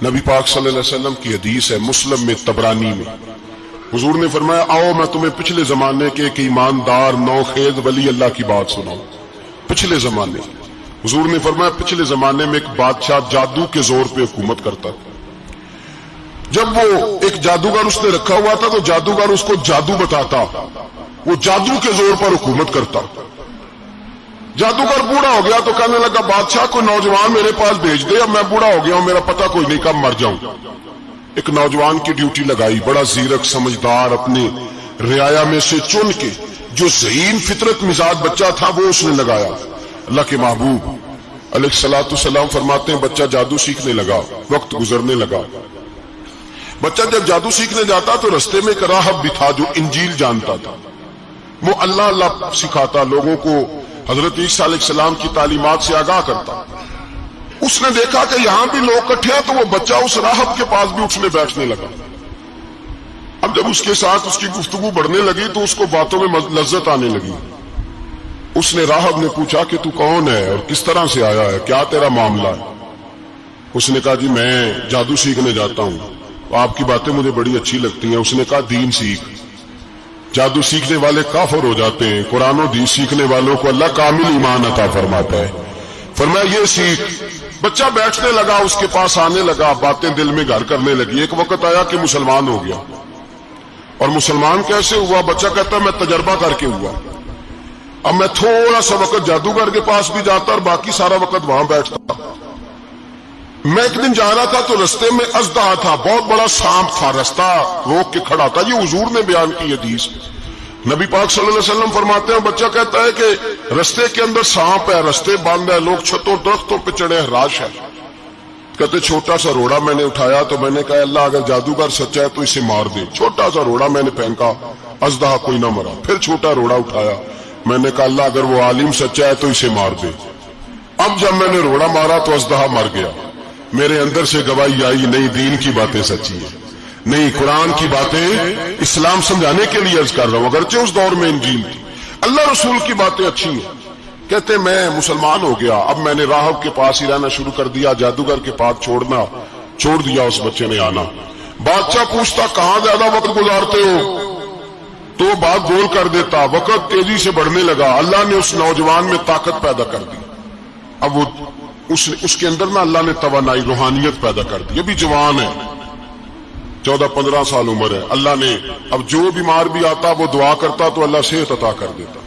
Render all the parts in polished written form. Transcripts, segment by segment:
نبی پاک صلی اللہ علیہ وسلم کی حدیث ہے مسلم میں طبرانی میں، حضور نے فرمایا آؤ میں تمہیں پچھلے زمانے کے ایک ایماندار نوخیز ولی اللہ کی بات سناؤں۔ پچھلے زمانے حضور نے فرمایا پچھلے زمانے میں ایک بادشاہ جادو کے زور پہ حکومت کرتا تھا۔ جب وہ ایک جادوگر اس نے رکھا ہوا تھا تو جادوگر اس کو جادو بتاتا، وہ جادو کے زور پر حکومت کرتا۔ جادوگر بوڑھا ہو گیا تو کہنے لگا بادشاہ کو نوجوان میرے پاس بھیج دے، اب میں بوڑھا ہو گیا ہوں، میرا پتہ کوئی نہیں کب مر جاؤں۔ ایک نوجوان کی ڈیوٹی لگائی، بڑا زیرک سمجھدار، اپنے رعایا میں سے چن کے جو ذہین فطرت مزاج بچہ تھا وہ اس نے لگایا۔ اللہ کے محبوب علیہ الصلوۃ والسلام فرماتے ہیں بچہ جادو سیکھنے لگا، وقت گزرنے لگا۔ بچہ جب جادو سیکھنے جاتا تو رستے میں ایک راہب بھی تھا جو انجیل جانتا تھا، وہ اللہ اللہ سکھاتا، لوگوں کو حضرت عیسیٰ علیہ السلام کی تعلیمات سے آگاہ کرتا۔ اس نے دیکھا کہ یہاں بھی لوگ اکٹھے ہیں تو وہ بچہ اس راہب کے پاس بھی اٹھنے بیٹھنے لگا۔ اب جب اس کے ساتھ اس کی گفتگو بڑھنے لگی تو اس کو باتوں میں لذت آنے لگی۔ اس نے راہب نے پوچھا کہ تو کون ہے اور کس طرح سے آیا ہے، کیا تیرا معاملہ ہے؟ اس نے کہا جی میں جادو سیکھنے جاتا ہوں، آپ کی باتیں مجھے بڑی اچھی لگتی ہیں۔ اس نے کہا دین سیکھ، جادو سیکھنے والے کافر ہو جاتے ہیں، قرآن و حدیث سیکھنے والوں کو اللہ کامل ایمان عطا فرماتا ہے۔ فرمایا یہ سیکھ۔ بچہ بیٹھنے لگا، اس کے پاس آنے لگا، باتیں دل میں گھر کرنے لگی۔ ایک وقت آیا کہ مسلمان ہو گیا، اور مسلمان کیسے ہوا؟ بچہ کہتا ہے میں تجربہ کر کے ہوا۔ اب میں تھوڑا سا وقت جادوگر کے پاس بھی جاتا اور باقی سارا وقت وہاں بیٹھتا۔ میں ایک دن جا رہا تھا تو رستے میں اژدہا تھا، بہت بڑا سانپ تھا، رستہ روک کے کھڑا تھا۔ یہ حضور نے بیان کی حدیث۔ نبی پاک صلی اللہ علیہ وسلم فرماتے ہیں بچہ کہتا ہے کہ رستے کے اندر سانپ ہے، رستے بند ہے، لوگ چھتوں درختوں پہ چڑھے، ہراش ہے۔ کہتے چھوٹا سا روڑا میں نے اٹھایا تو میں نے کہا اللہ اگر جادوگر سچا ہے تو اسے مار دے۔ چھوٹا سا روڑا میں نے پھینکا، اژدہا کوئی نہ مرا۔ پھر چھوٹا روڑا اٹھایا، میں نے کہا اللہ اگر وہ عالم سچا ہے تو اسے مار دے۔ اب جب میں نے روڑا مارا تو اژدہا مر گیا۔ میرے اندر سے گواہی آئی نہیں دین کی باتیں سچی ہیں، نہیں قرآن کی باتیں اسلام سمجھانے کے لیے عرض کر رہا ہوں، اگرچہ اس دور میں انجیل تھی، اللہ رسول کی باتیں اچھی ہیں۔ کہتے میں مسلمان ہو گیا، اب میں نے راہب کے پاس ہی رہنا شروع کر دیا، جادوگر کے پاس چھوڑ دیا اس بچے نے آنا۔ بادشاہ پوچھتا کہاں زیادہ وقت گزارتے ہو تو وہ بات گول کر دیتا۔ وقت تیزی سے بڑھنے لگا، اللہ نے اس نوجوان میں طاقت پیدا کر دی۔ اب وہ اس کے اندر نا اللہ نے توانائی روحانیت پیدا کر دی، ابھی جوان ہے، 14-15 سال عمر ہے۔ اللہ نے اب جو بیمار بھی آتا وہ دعا کرتا تو اللہ صحت عطا کر دیتا،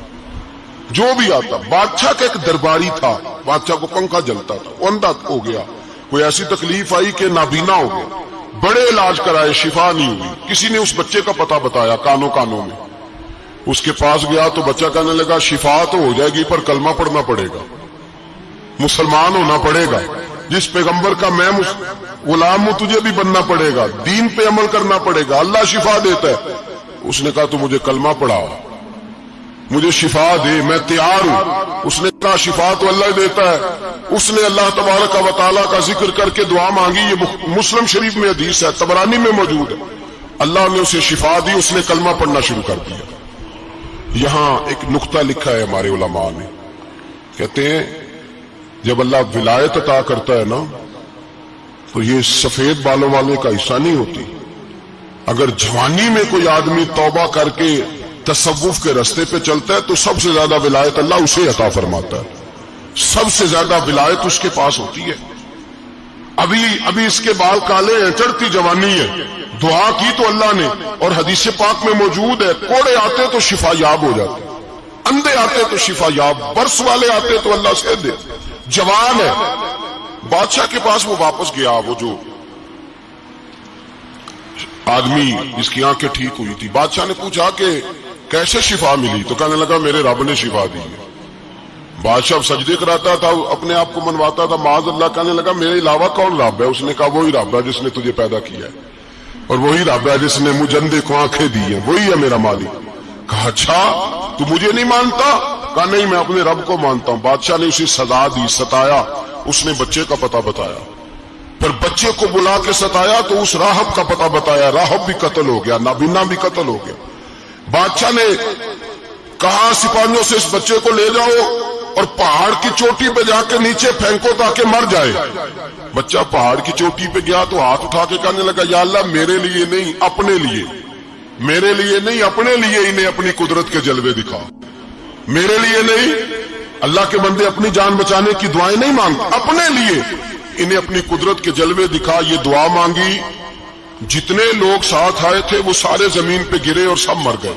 جو بھی آتا۔ بادشاہ کا ایک درباری تھا، بادشاہ کو پنکھا جلتا تھا، وہ اندھا ہو گیا، کوئی ایسی تکلیف آئی کہ نابینا ہو گیا، بڑے علاج کرائے شفا نہیں ہوئی۔ کسی نے اس بچے کا پتہ بتایا کانوں میں، اس کے پاس گیا تو بچہ کہنے لگا شفا تو ہو جائے گی پر کلمہ پڑھنا پڑے گا، مسلمان ہونا پڑے گا، جس پیغمبر کا میں غلام ہوں تجھے بھی بننا پڑے گا، دین پہ عمل کرنا پڑے گا، اللہ شفا دیتا ہے۔ اس نے کہا تو مجھے کلمہ پڑھا، مجھے شفا دے، میں تیار ہوں۔ اس نے کہا شفا تو اللہ دیتا ہے۔ اس نے اللہ تبارک و تعالیٰ کا ذکر کر کے دعا مانگی، یہ مسلم شریف میں حدیث ہے، طبرانی میں موجود ہے۔ اللہ نے اسے شفا دی، اس نے کلمہ پڑھنا شروع کر دیا۔ یہاں ایک نقطہ لکھا ہے ہمارے علماء نے، کہتے ہیں جب اللہ ولایت عطا کرتا ہے نا تو یہ سفید بالوں والے کا حصہ نہیں ہوتی۔ اگر جوانی میں کوئی آدمی توبہ کر کے تصوف کے رستے پہ چلتا ہے تو سب سے زیادہ ولایت اللہ اسے عطا فرماتا ہے، سب سے زیادہ ولایت اس کے پاس ہوتی ہے۔ ابھی اس کے بال کالے ہیں، چڑھتی جوانی ہے، دعا کی تو اللہ نے، اور حدیث پاک میں موجود ہے کوڑے آتے تو شفا یاب ہو جاتے، اندھے آتے تو شفا یاب، برس والے آتے تو اللہ سے دے۔ جوان ہے، بادشاہ کے پاس وہ واپس گیا، وہ جو آدمی جس کی آنکھیں ٹھیک ہوئی تھی۔ بادشاہ نے پوچھا کہ کیسے شفا ملی؟ تو کہنے لگا میرے رب نے شفا دی ہے۔ بادشاہ سجدے کراتا تھا، اپنے آپ کو منواتا تھا، معاذ اللہ، کہنے لگا میرے علاوہ کون رب ہے؟ اس نے کہا وہی رب ہے جس نے تجھے پیدا کیا ہے، اور وہی رب ہے جس نے مجھے اندھے کو آنکھیں دی ہیں، وہی ہے میرا مالک۔ کہا اچھا تو مجھے نہیں مانتا؟ کہا نہیں میں اپنے رب کو مانتا ہوں۔ بادشاہ نے اسے سزا دی، ستایا، اس نے بچے کا پتہ بتایا، پر بچے کو بلا کے ستایا تو اس راہب کا پتہ بتایا، راہب بھی قتل ہو گیا، نابینا بھی قتل ہو گیا۔ بادشاہ نے کہا سپاہیوں سے اس بچے کو لے جاؤ اور پہاڑ کی چوٹی پہ جا کے نیچے پھینکو تاکہ مر جائے. بچہ پہاڑ کی چوٹی پہ گیا تو ہاتھ اٹھا کے کہنے لگا یا اللہ میرے لیے نہیں اپنے لیے، میرے لیے نہیں اپنے لیے انہیں اپنی قدرت کے جلوے دکھا. میرے لیے نہیں، اللہ کے بندے اپنی جان بچانے کی دعائیں نہیں مانگتے، اپنے لیے انہیں اپنی قدرت کے جلوے دکھا. یہ دعا مانگی، جتنے لوگ ساتھ آئے تھے وہ سارے زمین پہ گرے اور سب مر گئے،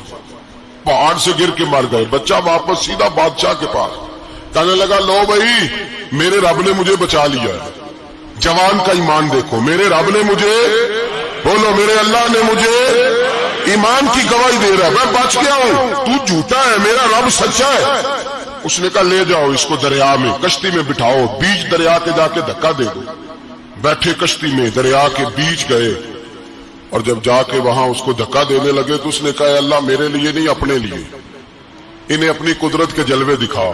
پہاڑ سے گر کے مر گئے. بچہ واپس سیدھا بادشاہ کے پاس کہنے لگا لو بھائی میرے رب نے مجھے بچا لیا ہے. جوان کا ایمان دیکھو، میرے رب نے مجھے، بولو میرے اللہ نے مجھے ایمان کی گواہی دے رہا ہے، میں بچ گیا ہوں، تو جھوٹا ہے میرا رب سچا ہے. اس نے کہا لے جاؤ اس کو دریا میں، کشتی میں بٹھاؤ، بیچ دریا کے جا کے دھکا دے دو. بیٹھے کشتی میں، دریا کے بیچ گئے، اور جب جا کے وہاں اس کو دھکا دینے لگے تو اس نے کہا اللہ میرے لیے نہیں اپنے لیے انہیں اپنی قدرت کے جلوے دکھا.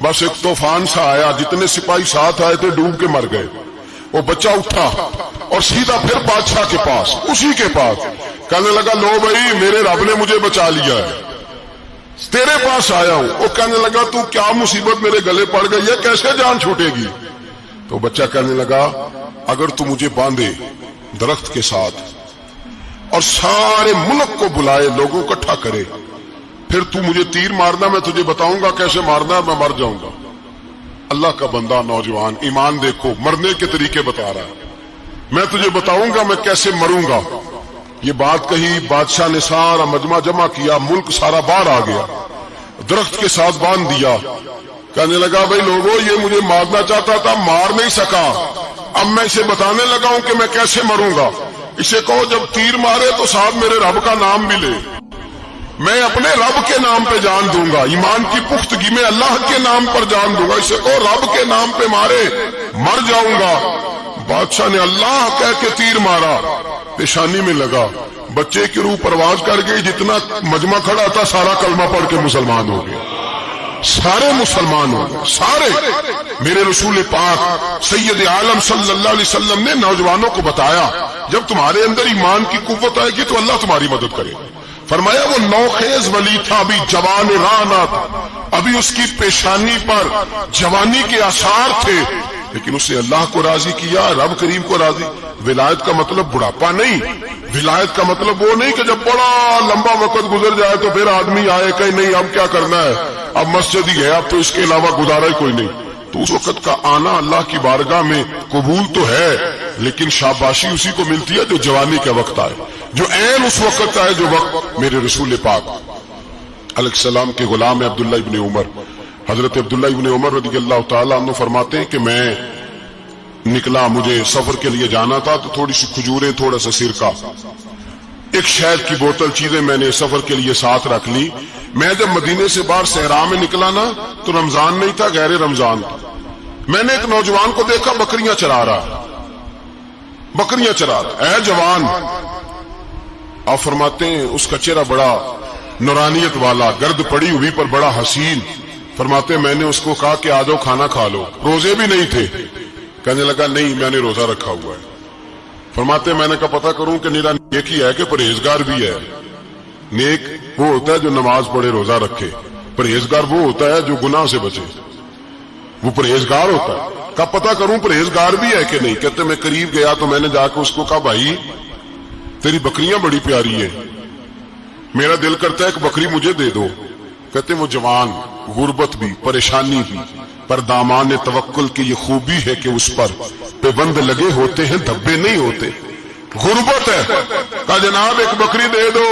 بس ایک طوفان سا آیا، جتنے سپاہی ساتھ آئے تھے ڈوب کے مر گئے. وہ بچہ اٹھا اور سیدھا پھر بادشاہ کے پاس، اسی کے پاس کہنے لگا لو بھائی میرے رب نے مجھے بچا لیا ہے، تیرے پاس آیا ہوں. وہ کہنے لگا تو کیا مصیبت میرے گلے پڑ گئی ہے، کیسے جان چھوٹے گی؟ تو بچہ کہنے لگا اگر تو مجھے باندھے درخت کے ساتھ اور سارے ملک کو بلائے، لوگوں کو اکٹھا کرے، پھر تو مجھے تیر مارنا، میں تجھے بتاؤں گا کیسے مارنا ہے، میں مر جاؤں گا. اللہ کا بندہ نوجوان ایمان دیکھو، مرنے کے طریقے بتا رہا ہے، میں تجھے بتاؤں گا میں کیسے مروں گا. یہ بات کہی، بادشاہ نے سارا مجمع جمع کیا، ملک سارا باہر آ گیا، درخت کے ساتھ باندھ دیا. کہنے لگا بھائی لوگوں یہ مجھے مارنا چاہتا تھا، مار نہیں سکا، اب میں اسے بتانے لگا ہوں کہ میں کیسے مروں گا. اسے کہو جب تیر مارے تو ساتھ میرے رب کا نام بھی لے، میں اپنے رب کے نام پہ جان دوں گا، ایمان کی پختگی میں اللہ کے نام پر جان دوں گا. اسے کہو رب کے نام پہ مارے مر جاؤں گا. بادشاہ نے اللہ کہہ کے تیر مارا، پیشانی میں لگا، بچے کی روح پرواز کر گئی، جتنا مجمع کھڑا تھا سارا کلمہ پڑھ کے مسلمان ہو گئے، سارے مسلمان ہو گئے سارے. میرے رسول پاک سید عالم صلی اللہ علیہ وسلم نے نوجوانوں کو بتایا جب تمہارے اندر ایمان کی قوت آئے گی تو اللہ تمہاری مدد کرے. فرمایا وہ نوخیز ولی تھا، ابھی جوان رانا تھا، ابھی اس کی پیشانی پر جوانی کے آثار تھے، لیکن اس نے اللہ کو راضی کیا، رب کریم کو راضی. ولایت کا مطلب بڑھاپا نہیں، ولایت کا مطلب وہ نہیں کہ جب بڑا لمبا وقت گزر جائے تو پھر آدمی آئے کہ نہیں اب کیا کرنا ہے، اب مسجد ہی ہے، اب تو اس کے علاوہ گزارا ہی کوئی نہیں. تو اس وقت کا آنا اللہ کی بارگاہ میں قبول تو ہے، لیکن شاباشی اسی کو ملتی ہے جو جوانی کا وقت آئے، جو عین اس وقت آئے جو وقت میرے رسول پاک علیہ السلام کے غلام عبداللہ ابن عمر، حضرت عبداللہ ابن عمر رضی اللہ تعالیٰ عنہ فرماتے ہیں کہ میں نکلا، مجھے سفر کے لیے جانا تھا، تو تھوڑی سی کھجوریں، تھوڑا سا سرکہ، ایک شہد کی بوتل، چیزیں میں نے سفر کے لیے ساتھ رکھ لی. میں جب مدینے سے باہر صحرا میں نکلا نا تو رمضان نہیں تھا، غیر رمضان تھا. میں نے ایک نوجوان کو دیکھا بکریاں چرا رہا، بکریاں چرا رہا. اے جوان، آپ فرماتے ہیں اس کا چہرہ بڑا نورانیت والا، گرد پڑی ہوئی پر بڑا حسین. فرماتے ہیں میں نے اس کو کہا کہ آ جاؤ کھانا کھا لو، روزے بھی نہیں تھے. کہنے لگا نہیں میں نے روزہ رکھا ہوا ہے. فرماتے ہیں میں نے کہا پتہ کروں کہ نیرا نیک ہی ہے کہ پرہیزگار بھی ہے. نیک وہ ہوتا ہے جو نماز پڑھے روزہ رکھے، پرہیزگار وہ ہوتا ہے جو گناہ سے بچے، وہ پرہیزگار ہوتا ہے. کہا پتہ کروں پرہیزگار بھی ہے کہ نہیں. کہتے میں قریب گیا تو میں نے جا کے اس کو کہا بھائی تیری بکریاں بڑی پیاری ہیں، میرا دل کرتا ہے کہ بکری مجھے دے دو. کہتے وہ جوان، غربت بھی، پریشانی بھی، پر دامان توکل کی یہ خوبی ہے کہ اس پر پیبند لگے ہوتے ہیں، دھبے نہیں ہوتے. غربت ہے. کہا جناب ایک بکری دے دو.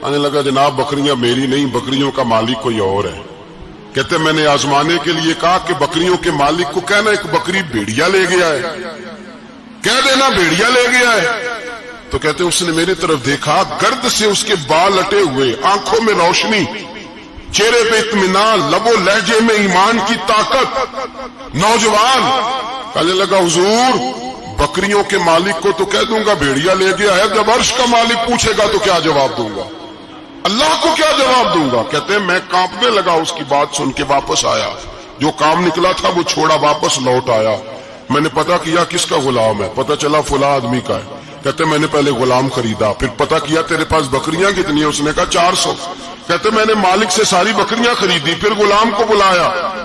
آنے لگا جناب بکریاں میری نہیں، بکریوں کا مالک کوئی اور ہے. کہتے میں نے آزمانے کے لیے کہا کہ بکریوں کے مالک کو کہنا ایک بکری بھیڑیا لے گیا ہے، کہہ دینا بھیڑیا لے گیا ہے. تو کہتے اس نے میری طرف دیکھا، گرد سے اس کے بال لٹے ہوئے، آنکھوں میں روشنی، چہرے پہ اطمینان، لب و لہجے میں ایمان کی طاقت. نوجوان کہنے لگا حضور بکریوں کے مالک کو تو کہہ دوں گا بھیڑیا لے گیا ہے، جب عرش کا مالک پوچھے گا تو کیا جواب دوں گا، اللہ کو کیا جواب دوں گا. کہتے ہیں میں کانپنے لگا اس کی بات سن کے. واپس آیا، جو کام نکلا تھا وہ چھوڑا، واپس لوٹ آیا. میں نے پتا کیا کس کا غلام ہے، پتا چلا فلاں آدمی کا ہے. کہتے میں نے پہلے غلام خریدا، پھر پتا کیا تیرے پاس بکریاں کتنی ہیں، اس نے کہا 400. کہتے میں نے مالک سے ساری بکریاں خریدی، پھر غلام کو بلایا،